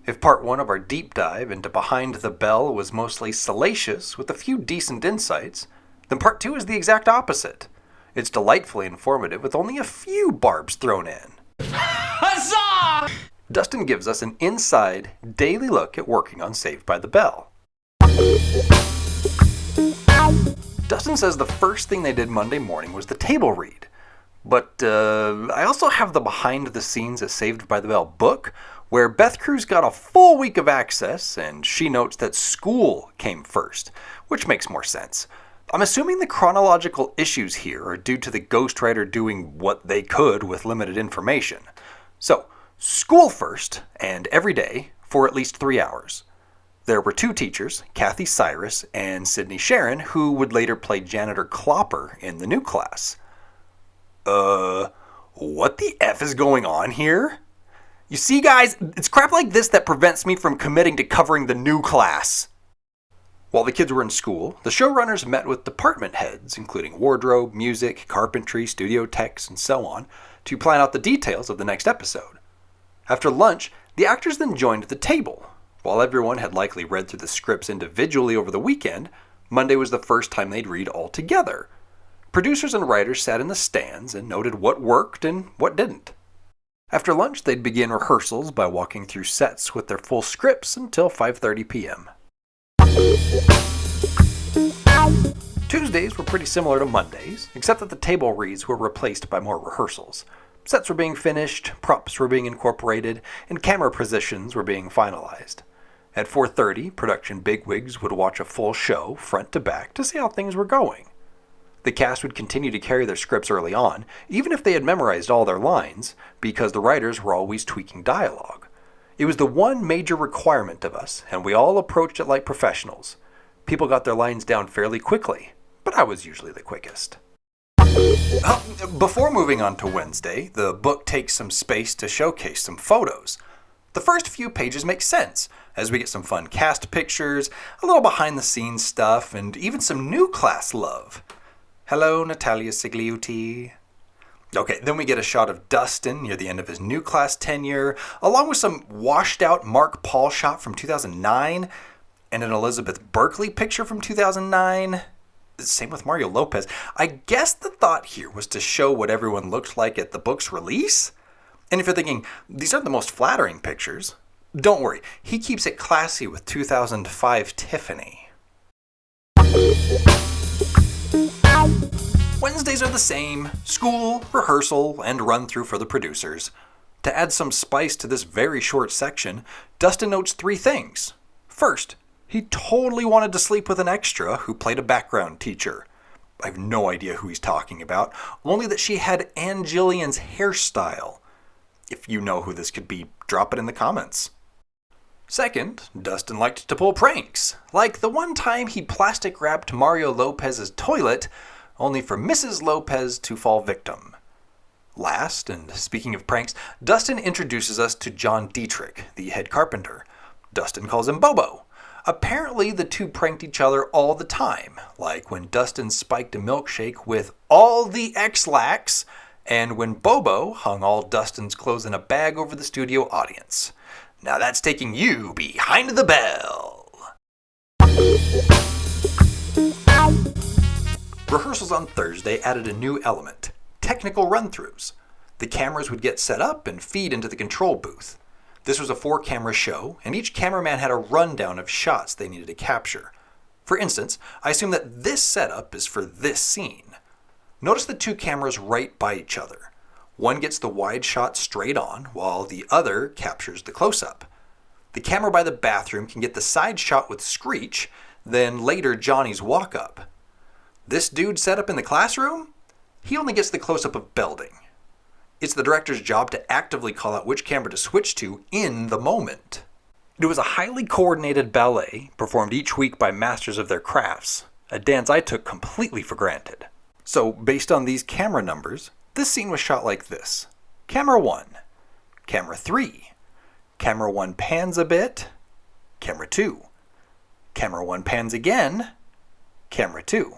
If part 1 of our deep dive into Behind the Bell was mostly salacious with a few decent insights, then part 2 is the exact opposite. It's delightfully informative with only a few barbs thrown in. Huzzah! Dustin gives us an inside, daily look at working on Saved by the Bell. Dustin says the first thing they did Monday morning was the table read. But I also have the behind the scenes of Saved by the Bell book, where Beth Cruz got a full week of access, and she notes that school came first, which makes more sense. I'm assuming the chronological issues here are due to the ghostwriter doing what they could with limited information. So, school first, and every day, for at least 3 hours. There were 2 teachers, Kathy Cyrus and Sydney Sharon, who would later play Janitor Clopper in the new class. What the F is going on here? You see, guys, it's crap like this that prevents me from committing to covering the new class. While the kids were in school, the showrunners met with department heads, including wardrobe, music, carpentry, studio techs, and so on, to plan out the details of the next episode. After lunch, the actors then joined the table. While everyone had likely read through the scripts individually over the weekend, Monday was the first time they'd read all together. Producers and writers sat in the stands and noted what worked and what didn't. After lunch, they'd begin rehearsals by walking through sets with their full scripts until 5:30 p.m. Tuesdays were pretty similar to Mondays, except that the table reads were replaced by more rehearsals. Sets were being finished, props were being incorporated, and camera positions were being finalized. At 4:30, production bigwigs would watch a full show, front to back, to see how things were going. The cast would continue to carry their scripts early on, even if they had memorized all their lines, because the writers were always tweaking dialogue. It was the one major requirement of us, and we all approached it like professionals. People got their lines down fairly quickly, but I was usually the quickest. Before moving on to Wednesday, the book takes some space to showcase some photos. The first few pages make sense, as we get some fun cast pictures, a little behind-the-scenes stuff, and even some new class love. Hello, Natalia Sigliuti. Okay, then we get a shot of Dustin near the end of his new class tenure, along with some washed-out Mark Paul shot from 2009, and an Elizabeth Berkley picture from 2009. Same with Mario Lopez. I guess the thought here was to show what everyone looked like at the book's release. And if you're thinking, these aren't the most flattering pictures, don't worry, he keeps it classy with 2005 Tiffany. Wednesdays are the same: school, rehearsal, and run-through for the producers. To add some spice to this very short section, Dustin notes 3 things. First, he totally wanted to sleep with an extra who played a background teacher. I have no idea who he's talking about, only that she had Ann Jillian's hairstyle. If you know who this could be, drop it in the comments. Second, Dustin liked to pull pranks, like the one time he plastic wrapped Mario Lopez's toilet, only for Mrs. Lopez to fall victim. Last, and speaking of pranks, Dustin introduces us to John Dietrich, the head carpenter. Dustin calls him Bobo. Apparently, the two pranked each other all the time, like when Dustin spiked a milkshake with all the X-Lax, and when Bobo hung all Dustin's clothes in a bag over the studio audience. Now that's taking you behind the bell. Rehearsals on Thursday added a new element: technical run-throughs. The cameras would get set up and feed into the control booth. This was a 4-camera show, and each cameraman had a rundown of shots they needed to capture. For instance, I assume that this setup is for this scene. Notice the 2 cameras right by each other. One gets the wide shot straight on, while the other captures the close-up. The camera by the bathroom can get the side shot with Screech, then later Johnny's walk-up. This dude set up in the classroom? He only gets the close-up of Belding. It's the director's job to actively call out which camera to switch to in the moment. It was a highly coordinated ballet, performed each week by masters of their crafts, a dance I took completely for granted. So, based on these camera numbers, this scene was shot like this: Camera 1, Camera 3, Camera 1 pans a bit, Camera 2, Camera 1 pans again, Camera 2,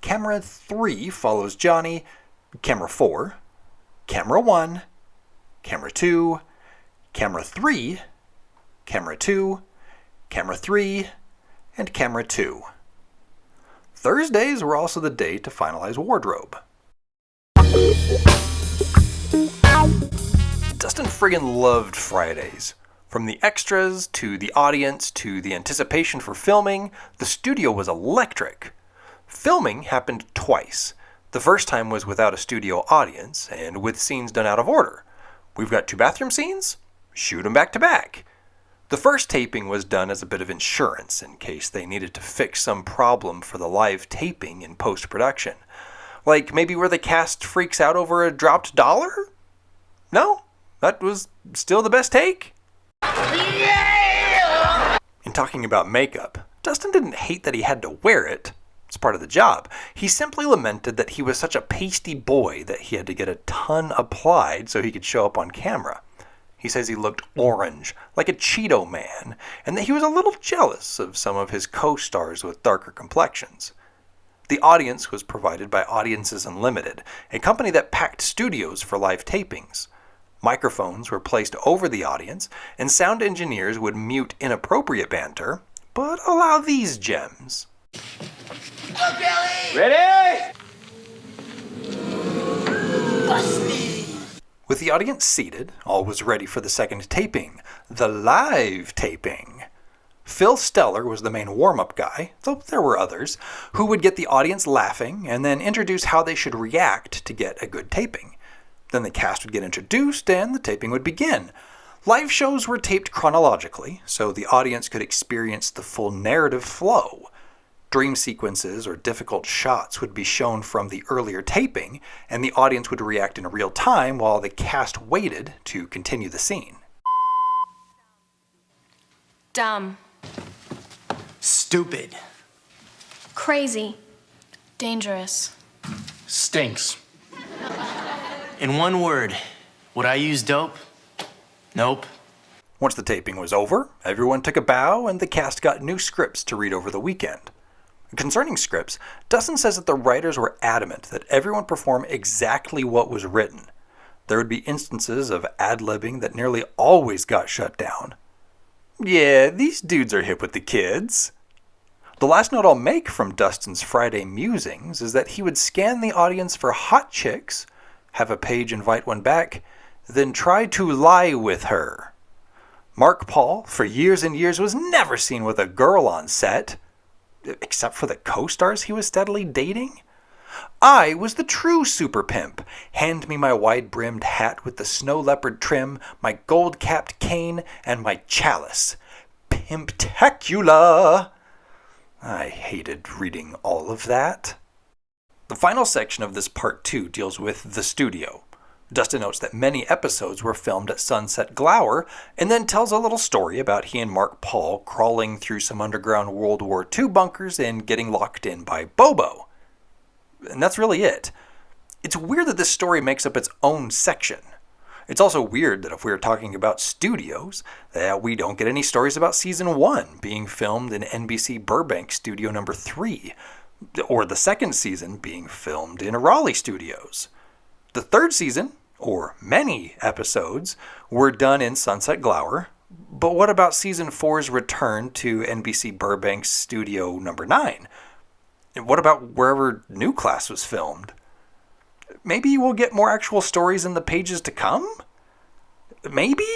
Camera 3 follows Johnny, Camera 4, Camera 1, Camera 2, Camera 3, camera 2, camera 3, and camera 2. Thursdays were also the day to finalize wardrobe. Dustin friggin' loved Fridays. From the extras, to the audience, to the anticipation for filming, the studio was electric. Filming happened twice. The first time was without a studio audience, and with scenes done out of order. We've got 2 bathroom scenes? Shoot them back to back. The first taping was done as a bit of insurance, in case they needed to fix some problem for the live taping in post-production. Like maybe where the cast freaks out over a dropped dollar? No? That was still the best take? Yeah! In talking about makeup, Dustin didn't hate that he had to wear it. It's part of the job. He simply lamented that he was such a pasty boy that he had to get a ton applied so he could show up on camera. He says he looked orange, like a Cheeto man, and that he was a little jealous of some of his co-stars with darker complexions. The audience was provided by Audiences Unlimited, a company that packed studios for live tapings. Microphones were placed over the audience, and sound engineers would mute inappropriate banter, but allow these gems. Go, Kelly! Ready? Busty! With the audience seated, all was ready for the second taping, the live taping. Phil Steller was the main warm-up guy, though there were others, who would get the audience laughing and then introduce how they should react to get a good taping. Then the cast would get introduced and the taping would begin. Live shows were taped chronologically, so the audience could experience the full narrative flow. Dream sequences or difficult shots would be shown from the earlier taping, and the audience would react in real time while the cast waited to continue the scene. Dumb. Stupid. Crazy. Dangerous. Stinks. In one word, would I use dope? Nope. Once the taping was over, everyone took a bow and the cast got new scripts to read over the weekend. Concerning scripts, Dustin says that the writers were adamant that everyone perform exactly what was written. There would be instances of ad-libbing that nearly always got shut down. Yeah, these dudes are hip with the kids. The last note I'll make from Dustin's Friday musings is that he would scan the audience for hot chicks, have a page invite one back, then try to lie with her. Mark Paul, for years and years, was never seen with a girl on set, except for the co-stars he was steadily dating. I was the true super pimp. Hand me my wide-brimmed hat with the snow leopard trim, my gold-capped cane, and my chalice. Pimptacula! I hated reading all of that. The final section of this part 2 deals with the studio. Dustin notes that many episodes were filmed at Sunset-Gower, and then tells a little story about he and Mark Paul crawling through some underground World War II bunkers and getting locked in by Bobo. And that's really it. It's weird that this story makes up its own section. It's also weird that if we were talking about studios, that we don't get any stories about Season 1 being filmed in NBC Burbank Studio Number 3, or the second season being filmed in Raleigh Studios. The third season, or many episodes, were done in Sunset-Gower, but what about Season 4's return to NBC Burbank's Studio Number 9? And what about wherever New Class was filmed? Maybe we'll get more actual stories in the pages to come? Maybe?